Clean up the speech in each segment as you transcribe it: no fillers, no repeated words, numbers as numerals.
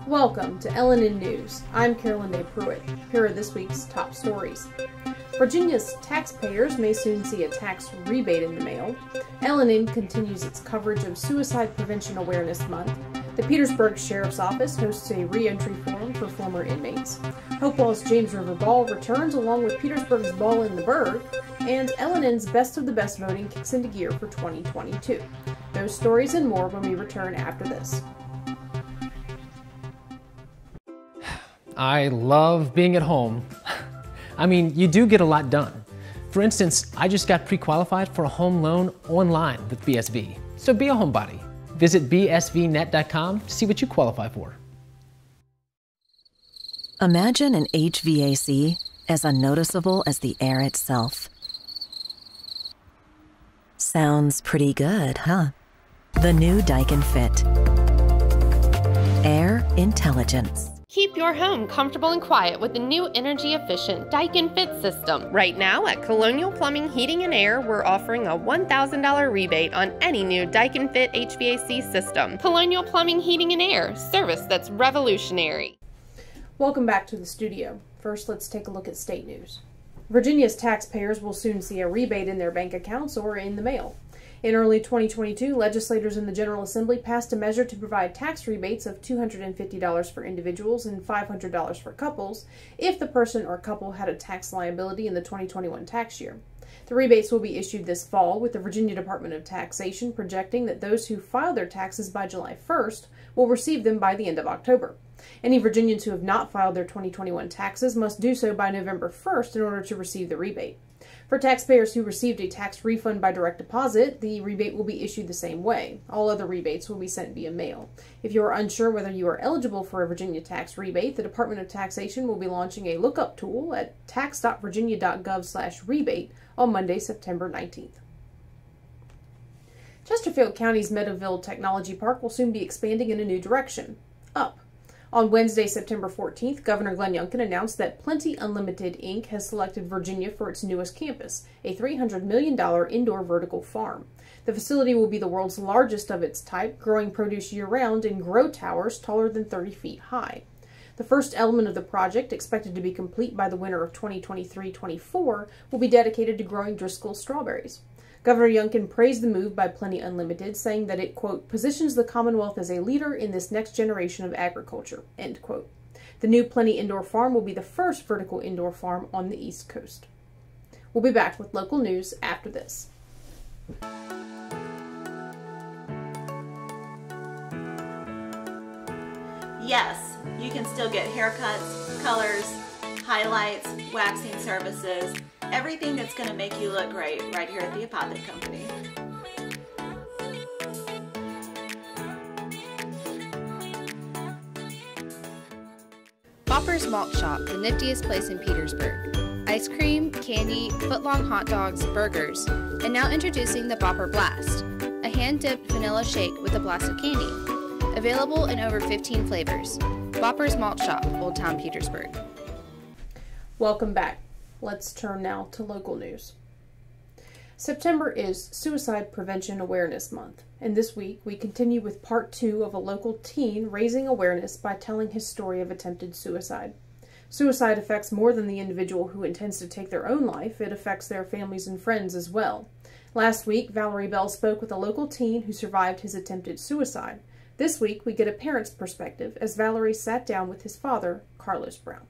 Welcome to LNN News. I'm Carolyn Day Pruitt. Here are this week's top stories. Virginia's taxpayers may soon see a tax rebate in the mail. LNN continues its coverage of Suicide Prevention Awareness Month. The Petersburg Sheriff's Office hosts a re-entry forum for former inmates. Hopewell's James River Ball returns along with Petersburg's Ball in the Berg. And LNN's Best of the Best voting kicks into gear for 2022. Those stories and more when we return after this. I love being at home. I mean, you do get a lot done. For instance, I just got pre-qualified for a home loan online with BSV. So be a homebody. Visit bsvnet.com to see what you qualify for. Imagine an HVAC as unnoticeable as the air itself. Sounds pretty good, huh? The new Daikin Fit. Air intelligence. Keep your home comfortable and quiet with the new energy-efficient Daikin Fit system. Right now at Colonial Plumbing, Heating, and Air, we're offering a $1,000 rebate on any new Daikin Fit HVAC system. Colonial Plumbing, Heating, and Air, service that's revolutionary. Welcome back to the studio. First, let's take a look at state news. Virginia's taxpayers will soon see a rebate in their bank accounts or in the mail. In early 2022, legislators in the General Assembly passed a measure to provide tax rebates of $250 for individuals and $500 for couples if the person or couple had a tax liability in the 2021 tax year. The rebates will be issued this fall, with the Virginia Department of Taxation projecting that those who file their taxes by July 1st will receive them by the end of October. Any Virginians who have not filed their 2021 taxes must do so by November 1st in order to receive the rebate. For taxpayers who received a tax refund by direct deposit, the rebate will be issued the same way. All other rebates will be sent via mail. If you are unsure whether you are eligible for a Virginia tax rebate, the Department of Taxation will be launching a lookup tool at tax.virginia.gov/rebate on Monday, September 19th. Chesterfield County's Meadowville Technology Park will soon be expanding in a new direction, up. On Wednesday, September 14th, Governor Glenn Youngkin announced that Plenty Unlimited, Inc. has selected Virginia for its newest campus, a $300 million indoor vertical farm. The facility will be the world's largest of its type, growing produce year-round in grow towers taller than 30 feet high. The first element of the project, expected to be complete by the winter of 2023-24, will be dedicated to growing Driscoll strawberries. Governor Youngkin praised the move by Plenty Unlimited, saying that it, quote, positions the Commonwealth as a leader in this next generation of agriculture, end quote. The new Plenty Indoor Farm will be the first vertical indoor farm on the East Coast. We'll be back with local news after this. Yes, you can still get haircuts, colors, highlights, waxing services, everything that's going to make you look great right here at the Apothic Company. Bopper's Malt Shop, the niftiest place in Petersburg. Ice cream, candy, footlong hot dogs, burgers, and now introducing the Bopper Blast, a hand-dipped vanilla shake with a blast of candy. Available in over 15 flavors. Bopper's Malt Shop, Old Town Petersburg. Welcome back. Let's turn now to local news. September is Suicide Prevention Awareness Month, and this week we continue with part 2 of a local teen raising awareness by telling his story of attempted suicide. Suicide affects more than the individual who intends to take their own life, it affects their families and friends as well. Last week, Valerie Bell spoke with a local teen who survived his attempted suicide. This week, we get a parent's perspective as Valerie sat down with his father, Carlos Brown.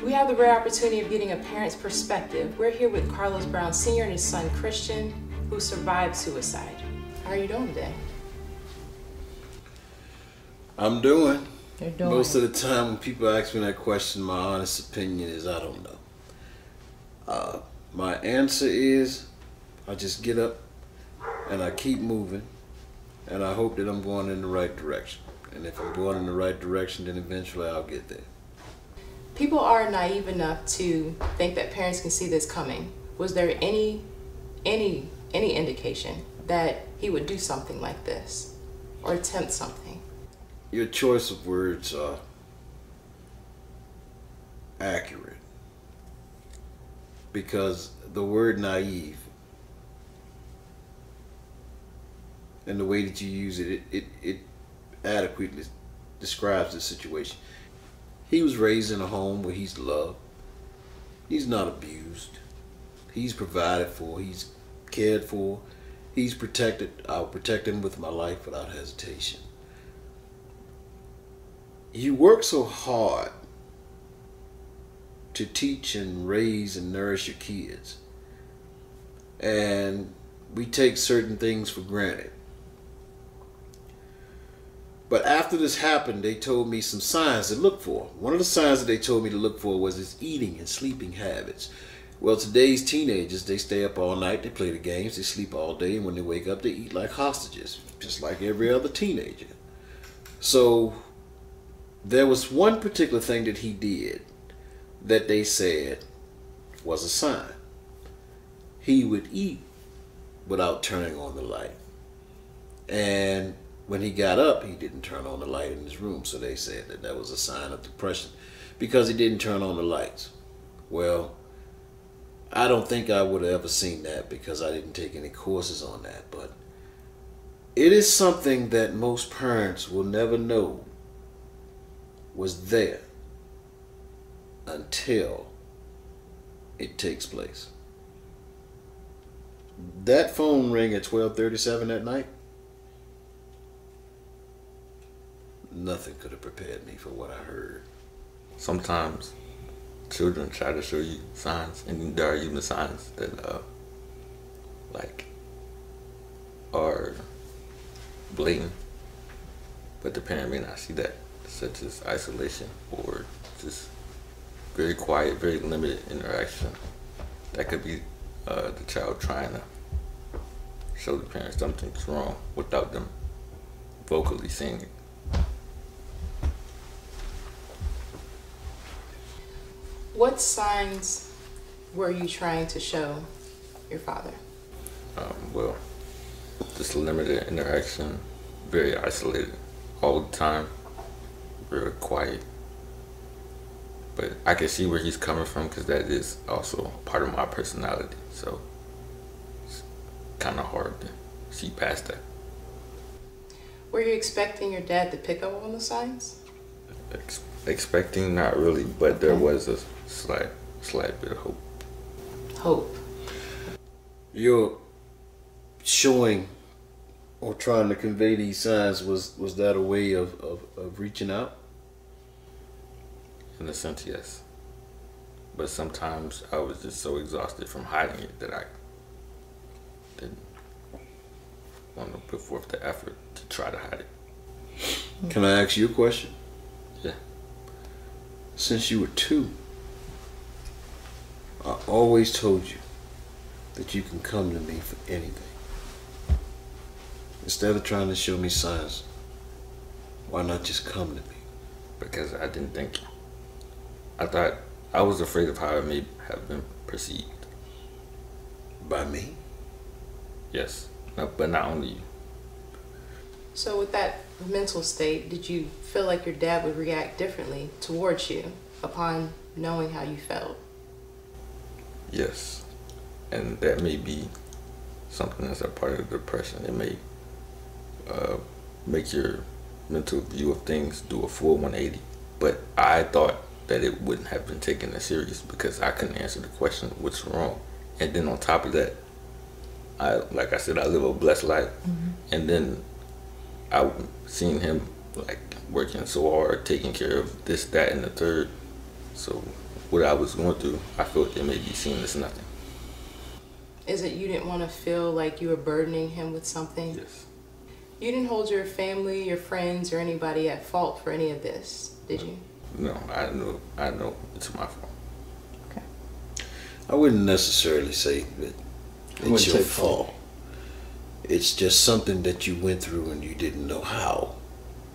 We have the rare opportunity of getting a parent's perspective. We're here with Carlos Brown Sr. and his son Christian, who survived suicide. How are you doing today? I'm doing. You're doing. Most of the time when people ask me that question, my honest opinion is I don't know. My answer is I just get up and I keep moving and I hope that I'm going in the right direction. And if I'm going in the right direction, then eventually I'll get there. People are naive enough to think that parents can see this coming. Was there any indication that he would do something like this or attempt something? Your choice of words are accurate, because the word naive and the way that you use it, it adequately describes the situation. He was raised in a home where he's loved. He's not abused. He's provided for. He's cared for. He's protected. I'll protect him with my life without hesitation. You work so hard to teach and raise and nourish your kids, and we take certain things for granted. But after this happened, they told me some signs to look for. One of the signs that they told me to look for was his eating and sleeping habits. Well, today's teenagers, they stay up all night, they play the games, they sleep all day, and when they wake up, they eat like hostages, just like every other teenager. So there was one particular thing that he did that they said was a sign. He would eat without turning on the light. And when he got up, he didn't turn on the light in his room, so they said that that was a sign of depression because he didn't turn on the lights. Well, I don't think I would have ever seen that because I didn't take any courses on that, but it is something that most parents will never know was there until it takes place. That phone rang at 12:37 at night. Nothing could have prepared me for what I heard. Sometimes children try to show you signs, and there are even signs that like are blatant, but the parent may not see that, such as isolation or just very quiet, very limited interaction. That could be the child trying to show the parent something's wrong without them vocally saying it. What signs were you trying to show your father? Well, just limited interaction, very isolated all the time, very quiet. But I can see where he's coming from because that is also part of my personality. So it's kind of hard to see past that. Were you expecting your dad to pick up on the signs? Expecting, not really, but there was a slight bit of hope. Hope. You're showing or trying to convey these signs, was that a way of reaching out? In a sense, yes. But sometimes I was just so exhausted from hiding it that I didn't want to put forth the effort to try to hide it. Can I ask you a question? Yeah. Since you were 2, I always told you that you can come to me for anything. Instead of trying to show me signs, why not just come to me? Because I didn't think. I thought I was afraid of how it may have been perceived. By me? Yes, but not only you. So with that mental state, did you feel like your dad would react differently towards you upon knowing how you felt? Yes, and that may be something that's a part of the depression. It may make your mental view of things do a full 180. But I thought that it wouldn't have been taken as serious because I couldn't answer the question, what's wrong? And then on top of that, like I said, I live a blessed life. Mm-hmm. And then I seen him like working so hard, taking care of this, that, and the third. So what I was going through, I felt it may be seen as nothing. Is it you didn't want to feel like you were burdening him with something? Yes. You didn't hold your family, your friends, or anybody at fault for any of this, did you? No, I know it's my fault. Okay. I wouldn't necessarily say that it's your fault. It's just something that you went through and you didn't know how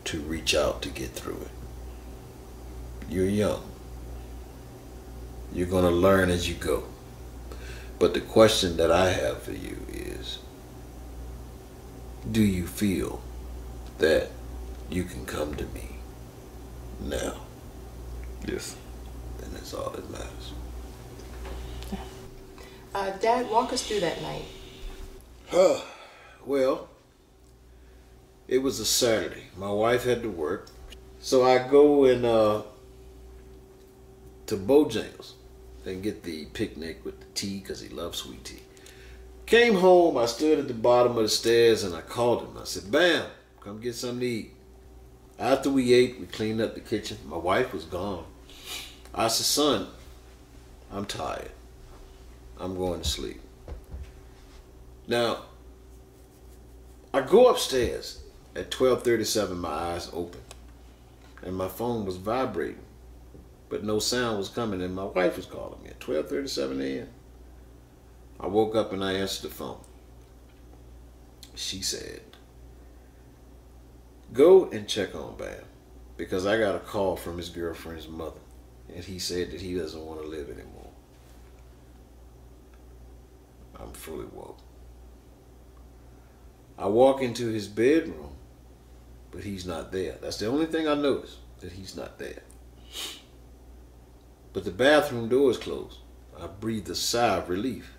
to reach out to get through it. You're young. You're going to learn as you go. But the question that I have for you is, do you feel that you can come to me now. Yes. And that's all that matters. Dad, walk us through that night. Well, it was a Saturday. My wife had to work. So I go to Bojangles and get the picnic with the tea because he loves sweet tea. Came home, I stood at the bottom of the stairs and I called him. I said, Bam, come get something to eat. After we ate, we cleaned up the kitchen. My wife was gone. I said, son, I'm tired. I'm going to sleep. Now, I go upstairs at 12:37, my eyes open, and my phone was vibrating, but no sound was coming, and my wife was calling me at 12:37 a.m. I woke up and I answered the phone. She said, go and check on Bam, because I got a call from his girlfriend's mother, and he said that he doesn't want to live anymore. I'm fully woke. I walk into his bedroom, but he's not there. That's the only thing I noticed, that he's not there. But the bathroom door is closed. I breathed a sigh of relief.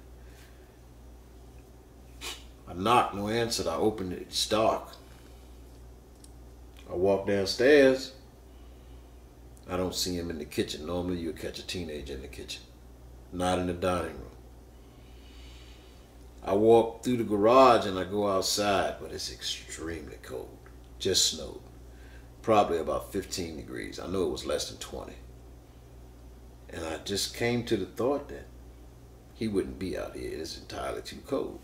I knocked, no answer. I opened it, it's dark. I walk downstairs. I don't see him in the kitchen. Normally you'll catch a teenager in the kitchen. Not in the dining room. I walk through the garage and I go outside, but it's extremely cold. Just snowed. Probably about 15 degrees. I know it was less than 20. And I just came to the thought that he wouldn't be out here. It's entirely too cold.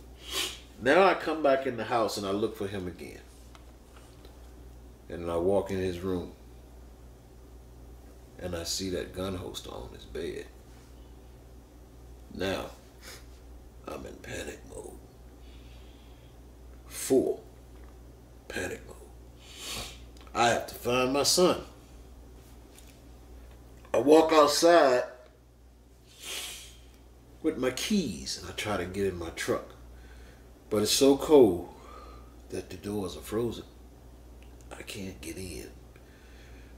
Now I come back in the house and I look for him again. And I walk in his room and I see that gun holster on his bed. Now, I'm in panic mode. Full panic mode. I have to find my son. I walk outside with my keys and I try to get in my truck. But it's so cold that the doors are frozen. I can't get in.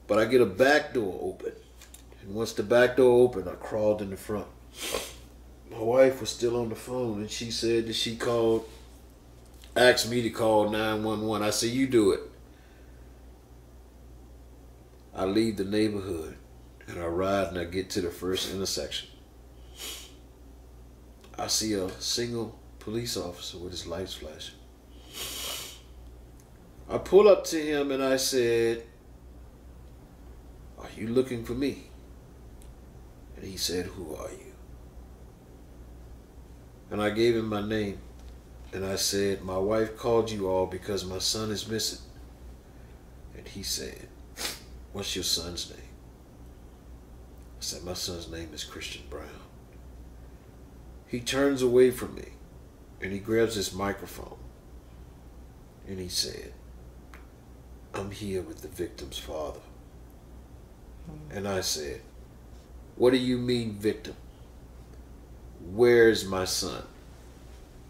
But I get a back door open. And once the back door opened, I crawled in the front. My wife was still on the phone and she said that she asked me to call 911. I said, you do it. I leave the neighborhood and I ride and I get to the first intersection. I see a single police officer with his lights flashing. I pull up to him and I said, are you looking for me? And he said, who are you? And I gave him my name. And I said, my wife called you all because my son is missing. And he said, what's your son's name? I said, my son's name is Christian Brown. He turns away from me and he grabs his microphone and he said, I'm here with the victim's father. And I said, what do you mean victim? Where's my son?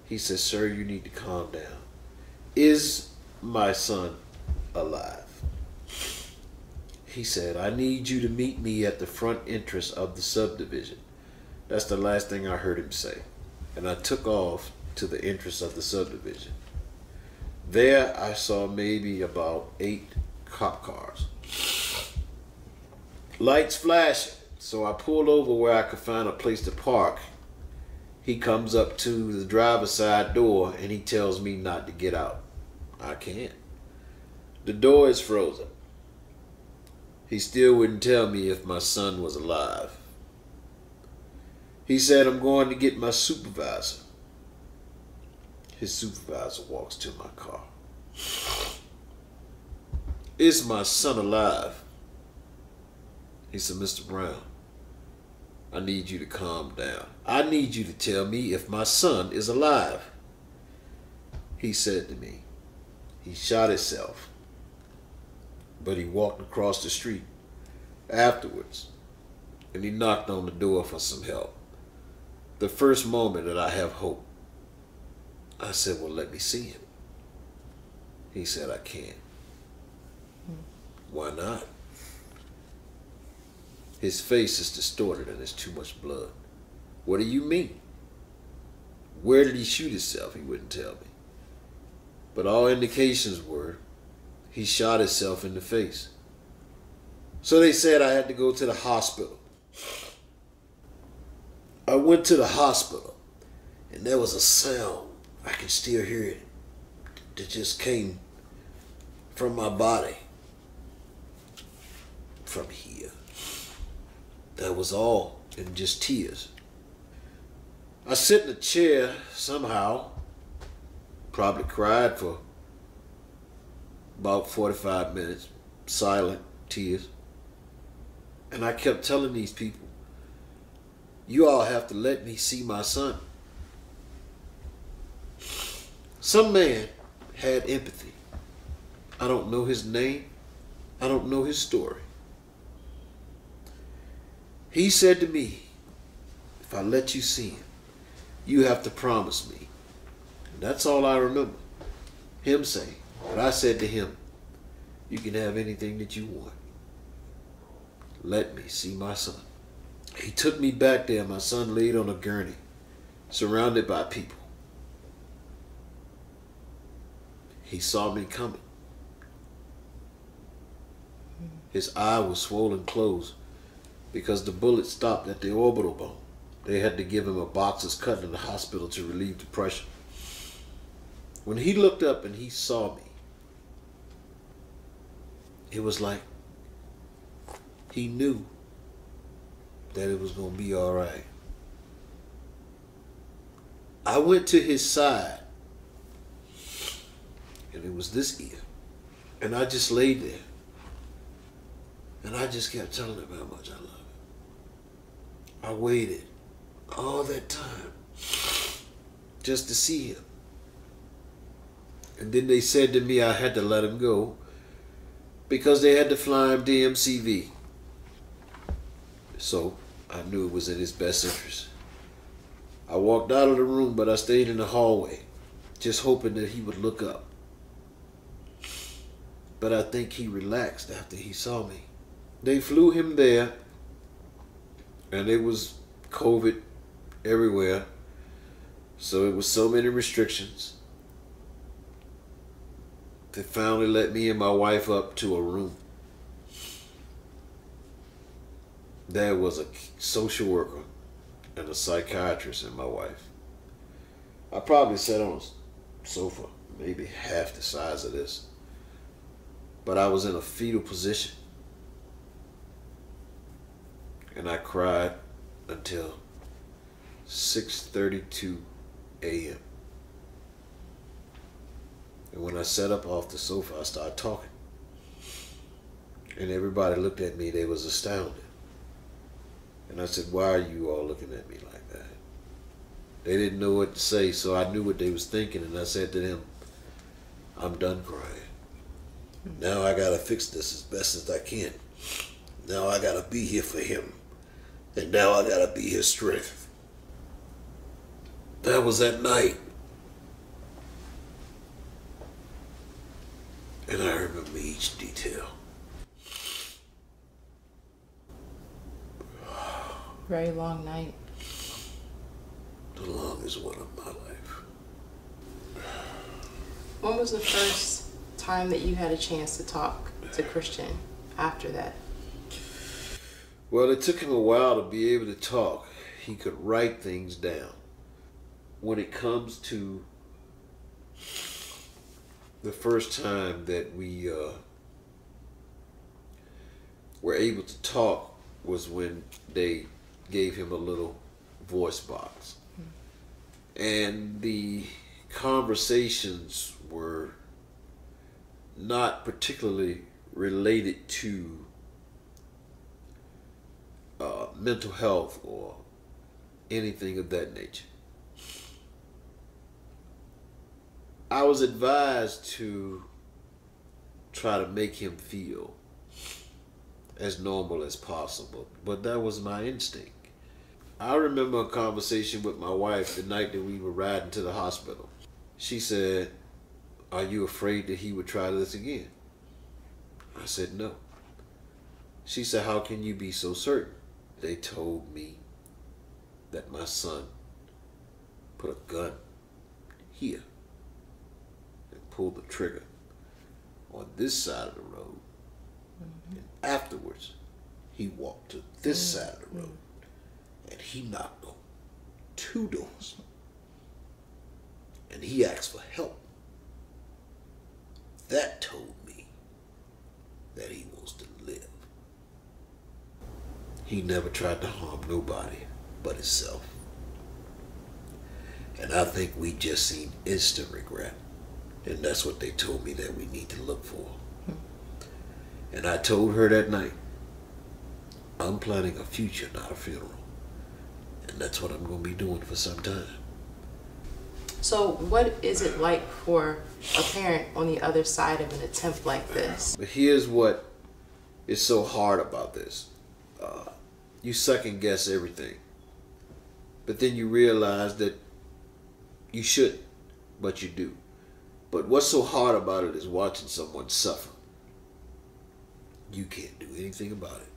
He said, sir, you need to calm down. Is my son alive? He said, I need you to meet me at the front entrance of the subdivision. That's the last thing I heard him say. And I took off to the entrance of the subdivision. There I saw maybe about 8 cop cars. Lights flashing. So I pulled over where I could find a place to park. He comes up to the driver's side door and he tells me not to get out. I can't. The door is frozen. He still wouldn't tell me if my son was alive. He said, I'm going to get my supervisor. His supervisor walks to my car. Is my son alive? He said, Mr. Brown, I need you to calm down. I need you to tell me if my son is alive. He said to me, he shot himself, but he walked across the street afterwards and he knocked on the door for some help. The first moment that I have hope, I said, well, let me see him. He said, I can't. Why not? His face is distorted and there's too much blood. What do you mean? Where did he shoot himself? He wouldn't tell me. But all indications were he shot himself in the face. So they said I had to go to the hospital. I went to the hospital and there was a sound. I can still hear it. That just came from my body. From here. That was all, and just tears. I sit in a chair somehow, probably cried for about 45 minutes, silent, tears. And I kept telling these people, you all have to let me see my son. Some man had empathy. I don't know his name. I don't know his story. He said to me, if I let you see him, you have to promise me. And that's all I remember. Him saying. But I said to him, you can have anything that you want. Let me see my son. He took me back there. My son laid on a gurney, surrounded by people. He saw me coming. His eye was swollen closed because the bullet stopped at the orbital bone. They had to give him a boxer's cut in the hospital to relieve the pressure. When he looked up and he saw me, it was like he knew that it was going to be all right. I went to his side, and it was this ear, and I just laid there, and I just kept telling him how much I love him. I waited all that time just to see him. And then they said to me I had to let him go because they had to fly him to MCV. So I knew it was in his best interest. I walked out of the room, but I stayed in the hallway, just hoping that he would look up. But I think he relaxed after he saw me. They flew him there, and it was COVID everywhere, so it was so many restrictions. They finally let me and my wife up to a room. There was a social worker and a psychiatrist and my wife. I probably sat on a sofa, maybe half the size of this, but I was in a fetal position. And I cried until 6:32 a.m. And when I sat up off the sofa, I started talking. And everybody looked at me, they was astounded. And I said, why are you all looking at me like that? They didn't know what to say, so I knew what they was thinking, and I said to them, I'm done crying. Now I gotta fix this as best as I can. Now I gotta be here for him. And now I gotta be his strength. That was that night. And I remember each detail. Very long night. The longest one of my life. When was the first time that you had a chance to talk to Christian after that? Well, it took him a while to be able to talk. He could write things down. When it comes to the first time that we were able to talk was when they gave him a little voice box. And the conversations were not particularly related to mental health or anything of that nature. I was advised to try to make him feel as normal as possible, but that was my instinct. I remember a conversation with my wife the night that we were riding to the hospital. She said, are you afraid that he would try this again? I said, no. She said, how can you be so certain? They told me that my son put a gun here and pulled the trigger on this side of the road. And afterwards, he walked to this side of the road and he knocked on 2 doors. And he asked for help. That told me that he wants to live. He never tried to harm nobody but himself. And I think we just seen instant regret. And that's what they told me that we need to look for. And I told her that night, I'm planning a future, not a funeral. And that's what I'm going to be doing for some time. So what is it like for a parent on the other side of an attempt like this? But here's what is so hard about this. You second guess everything. But then you realize that you shouldn't, but you do. But what's so hard about it is watching someone suffer. You can't do anything about it.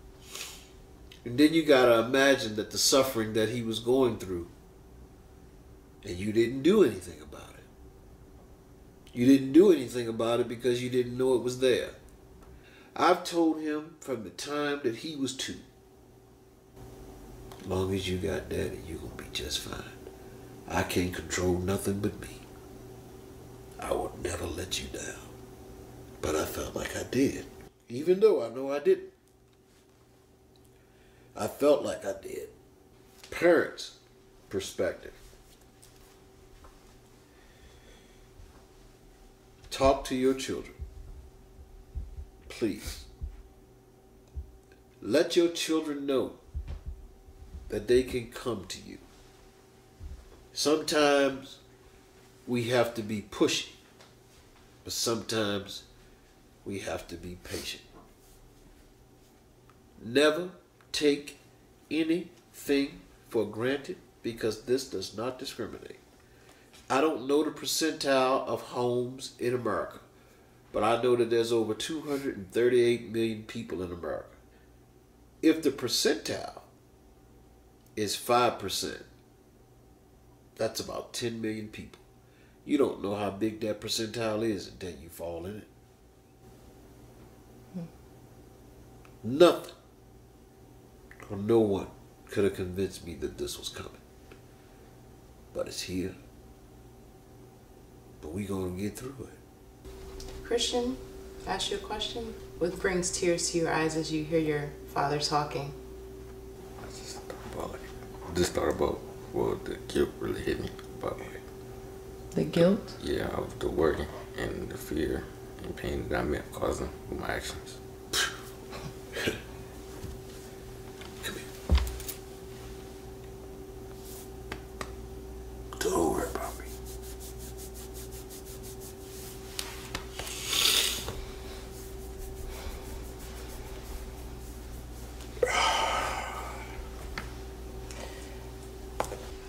And then you gotta imagine that the suffering that he was going through, and you didn't do anything about it. You didn't do anything about it because you didn't know it was there. I've told him from the time that he was 2, as long as you got daddy, you're gonna be just fine. I can't control nothing but me. I will never let you down. But I felt like I did, even though I know I didn't. I felt like I did. Parents' perspective. Talk to your children. Please. Let your children know that they can come to you. Sometimes we have to be pushy, but sometimes we have to be patient. Never take anything for granted, because this does not discriminate. I don't know the percentile of homes in America, but I know that there's over 238 million people in America. If the percentile is 5%, that's about 10 million people. You don't know how big that percentile is until you fall in it. Nothing or no one could have convinced me that this was coming. But it's here. But we're going to get through it. Christian, ask you a question. What brings tears to your eyes as you hear your father talking? I just thought about well, the guilt really hit me about it. The guilt? Yeah, of the worry and the fear and pain that I may have caused them with my actions. Don't worry about me.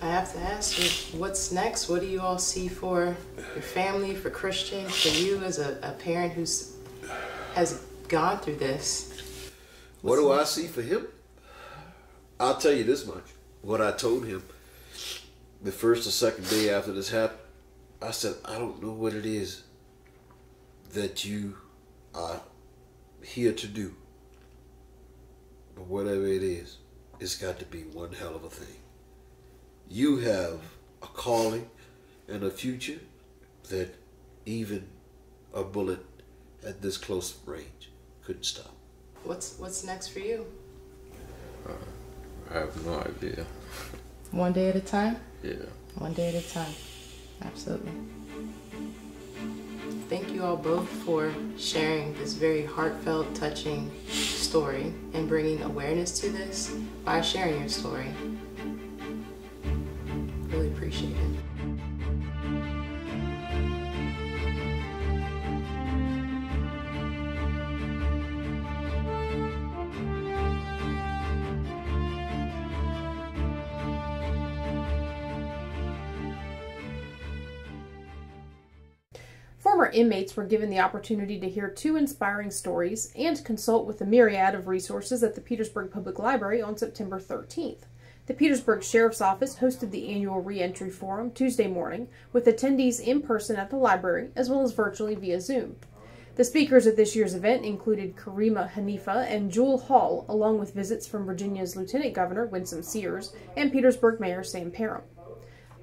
I have to ask you, what's next? What do you all see for your family, for Christian, for you as a parent who's has gone through this? What do I see for him? I'll tell you this much. What I told him the first or second day after this happened, I said, I don't know what it is that you are here to do. But whatever it is, it's got to be one hell of a thing. You have a calling and a future that even a bullet at this close range couldn't stop. What's next for you? I have no idea. One day at a time? Yeah. One day at a time. Absolutely. Thank you all both for sharing this very heartfelt, touching story and bringing awareness to this by sharing your story. Really appreciate it. For Former inmates were given the opportunity to hear 2 inspiring stories and consult with a myriad of resources at the Petersburg Public Library on September 13th. The Petersburg Sheriff's Office hosted the annual Reentry Forum Tuesday morning, with attendees in person at the library as well as virtually via Zoom. The speakers at this year's event included Karima Hanifa and Jewel Hall, along with visits from Virginia's Lieutenant Governor Winsome Sears and Petersburg Mayor Sam Parham.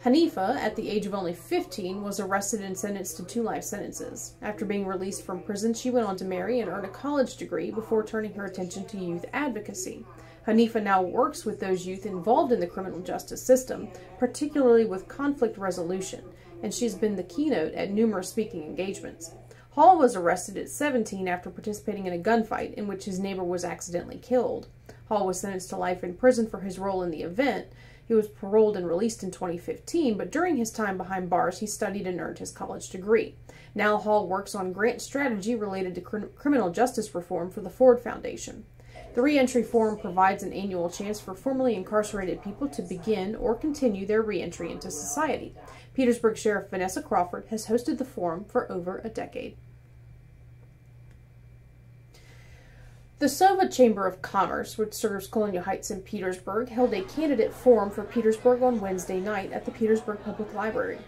Hanifa, at the age of only 15, was arrested and sentenced to 2 life sentences. After being released from prison, she went on to marry and earn a college degree before turning her attention to youth advocacy. Hanifa now works with those youth involved in the criminal justice system, particularly with conflict resolution, and she's been the keynote at numerous speaking engagements. Hall was arrested at 17 after participating in a gunfight in which his neighbor was accidentally killed. Hall was sentenced to life in prison for his role in the event. He was paroled and released in 2015, but during his time behind bars, he studied and earned his college degree. Now Hall works on grant strategy related to criminal justice reform for the Ford Foundation. The Reentry Forum provides an annual chance for formerly incarcerated people to begin or continue their reentry into society. Petersburg Sheriff Vanessa Crawford has hosted the forum for over a decade. The Sova Chamber of Commerce, which serves Colonial Heights in Petersburg, held a candidate forum for Petersburg on Wednesday night at the Petersburg Public Library.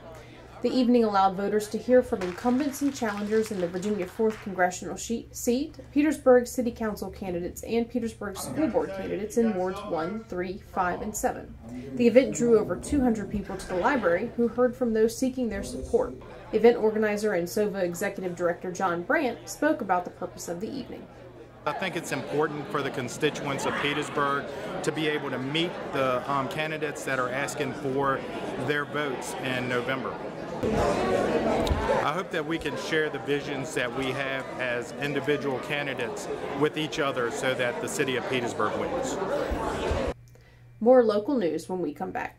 The evening allowed voters to hear from incumbents and challengers in the Virginia 4th Congressional seat, Petersburg City Council candidates, and Petersburg School Board candidates in Wards 1, 3, 5, and 7. The event drew over 200 people to the library, who heard from those seeking their support. Event organizer and SOVA Executive Director John Brandt spoke about the purpose of the evening. I think it's important for the constituents of Petersburg to be able to meet the candidates that are asking for their votes in November. I hope that we can share the visions that we have as individual candidates with each other so that the city of Petersburg wins. More local news when we come back.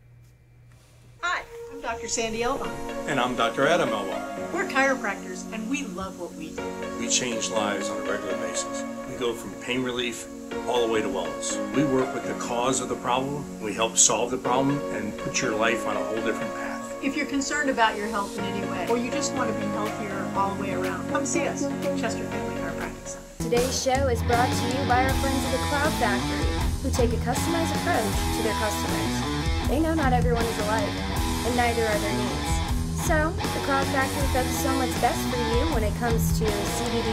Hi, I'm Dr. Sandy Elba. And I'm Dr. Adam Elba. We're chiropractors and we love what we do. We change lives on a regular basis. We go from pain relief all the way to wellness. We work with the cause of the problem, we help solve the problem, and put your life on a whole different path. If you're concerned about your health in any way, or you just want to be healthier all the way around, come see us, Chester Family Chiropractic Center. Today's show is brought to you by our friends at the Cloud Factory, who take a customized approach to their customers. They know not everyone is alike, and neither are their needs. So, the Cloud Factory focuses on what's best for you when it comes to CBD,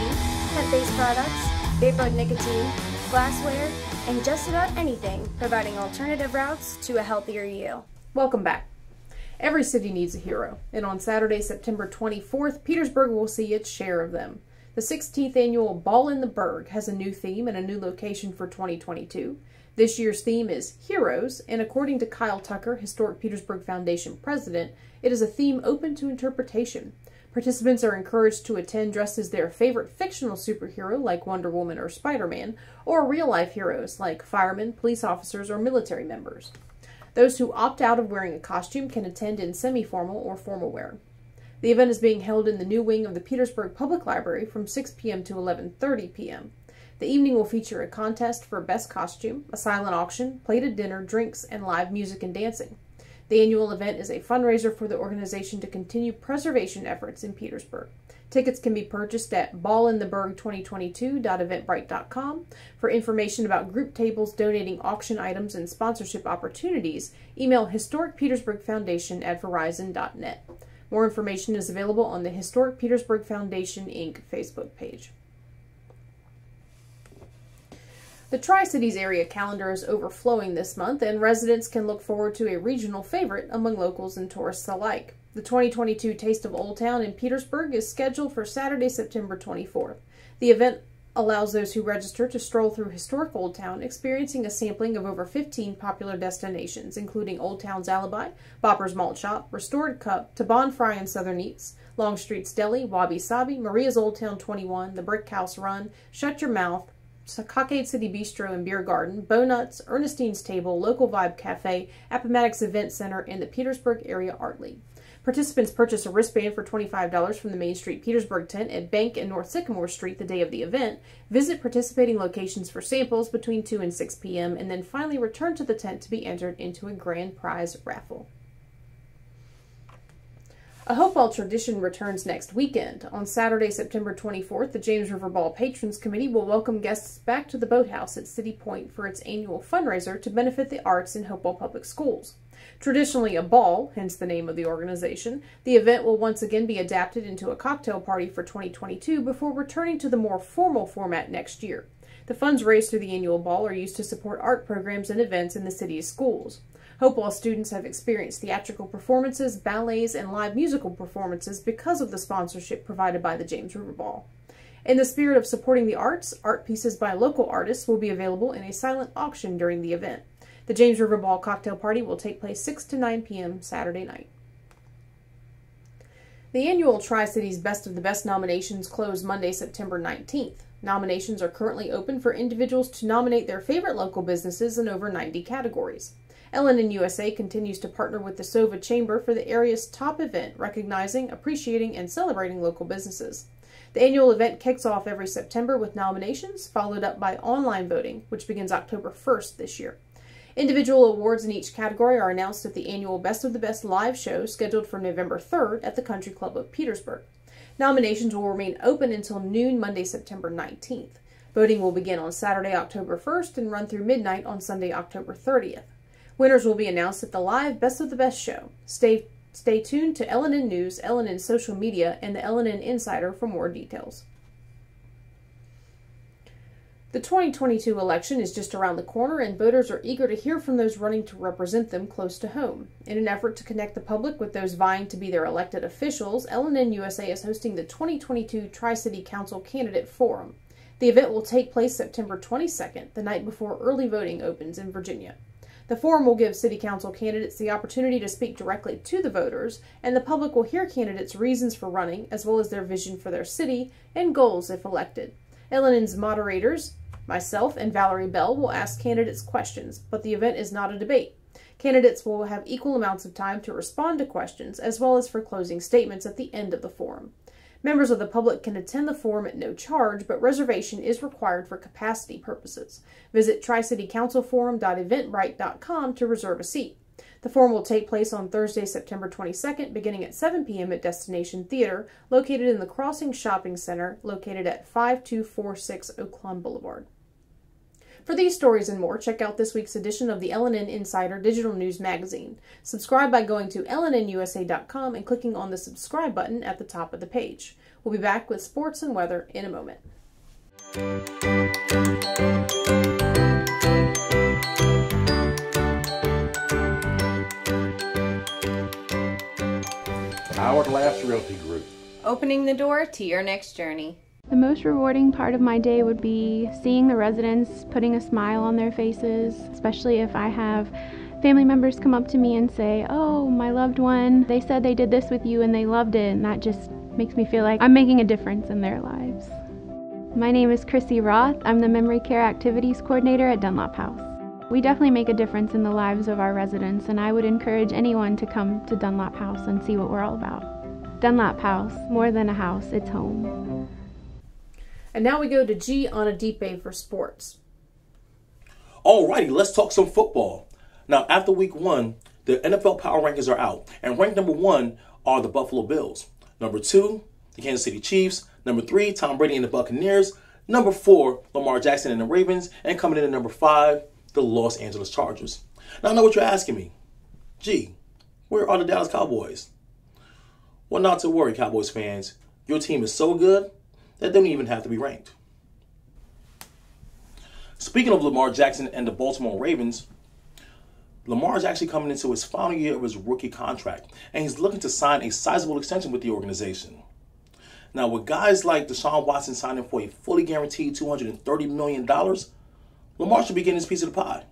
plant-based products, vape nicotine, glassware, and just about anything, providing alternative routes to a healthier you. Welcome back. Every city needs a hero, and on Saturday, September 24th, Petersburg will see its share of them. The 16th annual Ball in the Burg has a new theme and a new location for 2022. This year's theme is Heroes, and according to Kyle Tucker, Historic Petersburg Foundation president, it is a theme open to interpretation. Participants are encouraged to attend dressed as their favorite fictional superhero like Wonder Woman or Spider-Man, or real-life heroes like firemen, police officers, or military members. Those who opt out of wearing a costume can attend in semi-formal or formal wear. The event is being held in the new wing of the Petersburg Public Library from 6 p.m. to 11:30 p.m. The evening will feature a contest for best costume, a silent auction, plated dinner, drinks, and live music and dancing. The annual event is a fundraiser for the organization to continue preservation efforts in Petersburg. Tickets can be purchased at ballintheburg2022.eventbrite.com. For information about group tables, donating auction items, and sponsorship opportunities, email Historic Petersburg Foundation at verizon.net. More information is available on the Historic Petersburg Foundation, Inc. Facebook page. The Tri-Cities area calendar is overflowing this month, and residents can look forward to a regional favorite among locals and tourists alike. The 2022 Taste of Old Town in Petersburg is scheduled for Saturday, September 24th. The event allows those who register to stroll through historic Old Town, experiencing a sampling of over 15 popular destinations, including Old Town's Alibi, Bopper's Malt Shop, Restored Cup, Taban Fry and Southern Eats, Longstreet's Deli, Wabi Sabi, Maria's Old Town 21, the Brick House Run, Shut Your Mouth, Cockade City Bistro and Beer Garden, Bownuts, Ernestine's Table, Local Vibe Cafe, Appomattox Event Center, and the Petersburg Area Art League. Participants purchase a wristband for $25 from the Main Street Petersburg tent at Bank and North Sycamore Street the day of the event, visit participating locations for samples between 2 and 6 p.m., and then finally return to the tent to be entered into a grand prize raffle. A Hopewell tradition returns next weekend. On Saturday, September 24th, the James River Ball Patrons Committee will welcome guests back to the Boathouse at City Point for its annual fundraiser to benefit the arts in Hopewell Public Schools. Traditionally a ball, hence the name of the organization, the event will once again be adapted into a cocktail party for 2022 before returning to the more formal format next year. The funds raised through the annual ball are used to support art programs and events in the city's schools. Hopewell students have experienced theatrical performances, ballets, and live musical performances because of the sponsorship provided by the James River Ball. In the spirit of supporting the arts, art pieces by local artists will be available in a silent auction during the event. The James River Ball cocktail party will take place 6 to 9 p.m. Saturday night. The annual Tri-Cities Best of the Best nominations close Monday, September 19th. Nominations are currently open for individuals to nominate their favorite local businesses in over 90 categories. LNN USA continues to partner with the SOVA Chamber for the area's top event, recognizing, appreciating, and celebrating local businesses. The annual event kicks off every September with nominations, followed up by online voting, which begins October 1st this year. Individual awards in each category are announced at the annual Best of the Best live show scheduled for November 3rd at the Country Club of Petersburg. Nominations will remain open until noon Monday, September 19th. Voting will begin on Saturday, October 1st and run through midnight on Sunday, October 30th. Winners will be announced at the live Best of the Best show. Stay tuned to LNN News, LNN social media, and the LNN Insider for more details. The 2022 election is just around the corner, and voters are eager to hear from those running to represent them close to home. In an effort to connect the public with those vying to be their elected officials, LNN USA is hosting the 2022 Tri-City Council Candidate Forum. The event will take place September 22nd, the night before early voting opens in Virginia. The forum will give city council candidates the opportunity to speak directly to the voters, and the public will hear candidates' reasons for running, as well as their vision for their city and goals if elected. LNN's moderators, myself and Valerie Bell, will ask candidates questions, but the event is not a debate. Candidates will have equal amounts of time to respond to questions, as well as for closing statements at the end of the forum. Members of the public can attend the forum at no charge, but reservation is required for capacity purposes. Visit tricitycouncilforum.eventbrite.com to reserve a seat. The forum will take place on Thursday, September 22nd, beginning at 7 p.m. at Destination Theater, located in the Crossing Shopping Center, located at 5246 Oaklawn Boulevard. For these stories and more, check out this week's edition of the LNN Insider Digital News Magazine. Subscribe by going to LNNusa.com and clicking on the subscribe button at the top of the page. We'll be back with sports and weather in a moment. Hourglass Realty Group. Opening the door to your next journey. The most rewarding part of my day would be seeing the residents putting a smile on their faces, especially if I have family members come up to me and say, "Oh, my loved one, they said they did this with you and they loved it," and that just makes me feel like I'm making a difference in their lives. My name is Chrissy Roth. I'm the Memory Care Activities Coordinator at Dunlop House. We definitely make a difference in the lives of our residents, and I would encourage anyone to come to Dunlop House and see what we're all about. Dunlop House, more than a house, it's home. And now we go to G on a Deep for sports. Alrighty, let's talk some football. Now, after week 1, the NFL power rankings are out, and ranked number 1 are the Buffalo Bills. Number 2, the Kansas City Chiefs. Number 3, Tom Brady and the Buccaneers. Number 4, Lamar Jackson and the Ravens. And coming in at number 5, the Los Angeles Chargers. Now, I know what you're asking me. Gee, where are the Dallas Cowboys? Well, not to worry, Cowboys fans. Your team is so good that they don't even have to be ranked. Speaking of Lamar Jackson and the Baltimore Ravens, Lamar is actually coming into his final year of his rookie contract, and he's looking to sign a sizable extension with the organization. Now, with guys like Deshaun Watson signing for a fully guaranteed $230 million, Lamar should be getting his piece of the pie.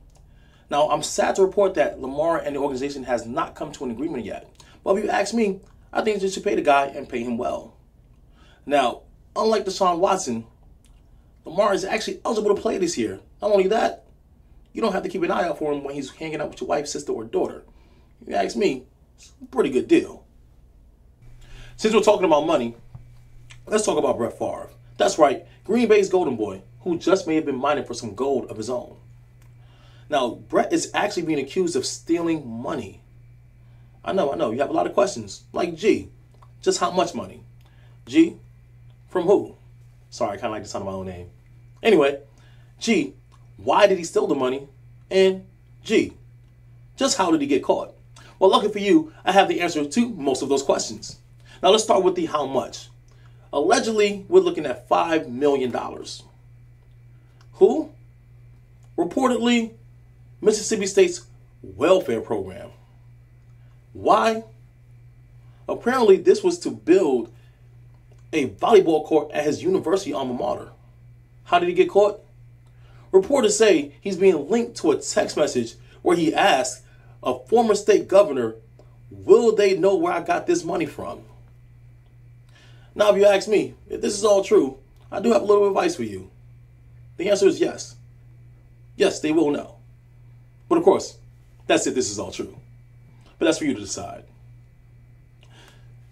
Now, I'm sad to report that Lamar and the organization has not come to an agreement yet. But if you ask me, I think they should pay the guy and pay him well. Now, unlike Deshaun Watson, Lamar is actually eligible to play this year. Not only that, you don't have to keep an eye out for him when he's hanging out with your wife, sister, or daughter. If you ask me, it's a pretty good deal. Since we're talking about money, let's talk about Brett Favre. That's right, Green Bay's golden boy, who just may have been mining for some gold of his own. Now, Brett is actually being accused of stealing money. I know, you have a lot of questions. Like, gee, Just how much money? G, from who? Sorry, I kind of like the sound of my own name. Anyway, G, why did he steal the money? And G, just how did he get caught? Well, lucky for you, I have the answer to most of those questions. Now let's start with the how much. Allegedly, we're looking at $5 million. Who? Reportedly, Mississippi State's welfare program. Why? Apparently, this was to build a volleyball court at his university alma mater. How did he get caught? Reporters say he's being linked to a text message where he asked a former state governor, will they know where I got this money from? Now, if you ask me, if this is all true, I do have a little advice for you. The answer is yes. Yes, they will know. But of course, that's if this is all true. But that's for you to decide.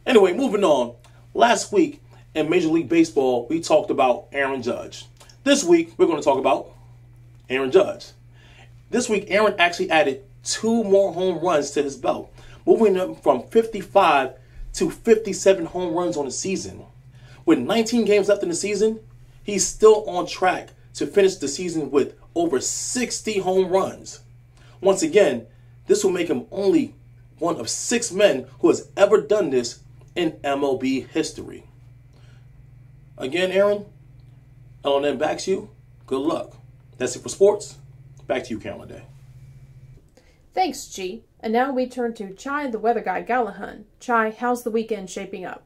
Anyway, moving on. Last week in Major League Baseball, we talked about Aaron Judge. This week, we're going to talk about Aaron Judge. This week, Aaron actually added 2 more home runs to his belt, moving him from 55 to 57 home runs on the season. With 19 games left in the season, he's still on track to finish the season with over 60 home runs. Once again, this will make him only one of 6 men who has ever done this in MLB history. Again, Aaron, LNN backs you. Good luck. That's it for sports. Back to you, Carolyn Day. Thanks, G. And now we turn to Chai, the weather guy, Gallahan. Chai, how's the weekend shaping up?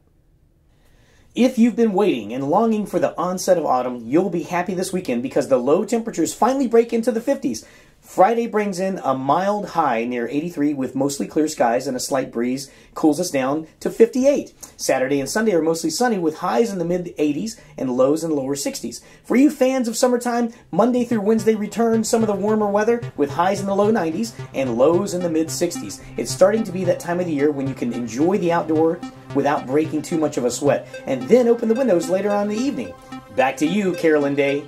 If you've been waiting and longing for the onset of autumn, you'll be happy this weekend because the low temperatures finally break into the 50s. Friday brings in a mild high near 83 with mostly clear skies and a slight breeze, cools us down to 58. Saturday and Sunday are mostly sunny with highs in the mid-80s and lows in the lower 60s. For you fans of summertime, Monday through Wednesday return some of the warmer weather with highs in the low 90s and lows in the mid-60s. It's starting to be that time of the year when you can enjoy the outdoor without breaking too much of a sweat, and then open the windows later on in the evening. Back to you, Carolyn Day.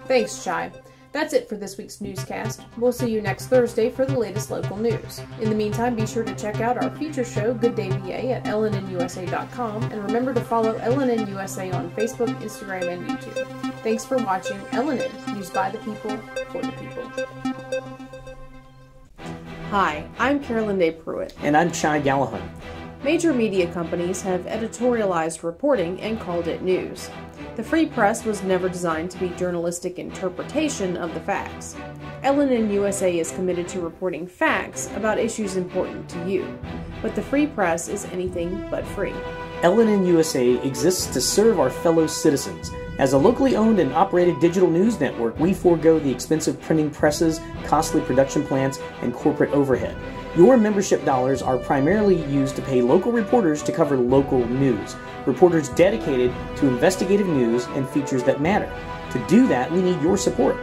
Thanks, Chai. That's it for this week's newscast. We'll see you next Thursday for the latest local news. In the meantime, be sure to check out our feature show, Good Day VA, at LNNusa.com, and remember to follow LNN USA on Facebook, Instagram, and YouTube. Thanks for watching LNN, News by the People, for the People. Hi, I'm Carolyn Day Pruitt. And I'm Chai Gallahan. Major media companies have editorialized reporting and called it news. The free press was never designed to be journalistic interpretation of the facts. LNN USA is committed to reporting facts about issues important to you, but the free press is anything but free. LNN USA exists to serve our fellow citizens. As a locally owned and operated digital news network, we forego the expensive printing presses, costly production plants, and corporate overhead. Your membership dollars are primarily used to pay local reporters to cover local news. Reporters dedicated to investigative news and features that matter. To do that, we need your support.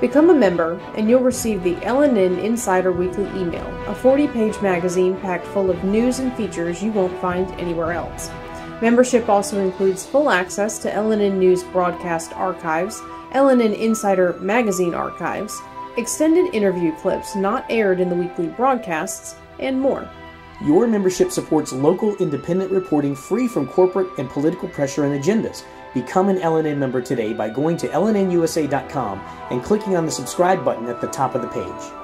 Become a member, and you'll receive the LNN Insider Weekly Email, a 40-page magazine packed full of news and features you won't find anywhere else. Membership also includes full access to LNN News broadcast archives, LNN Insider magazine archives, extended interview clips not aired in the weekly broadcasts, and more. Your membership supports local independent reporting free from corporate and political pressure and agendas. Become an LNN member today by going to LNNusa.com and clicking on the subscribe button at the top of the page.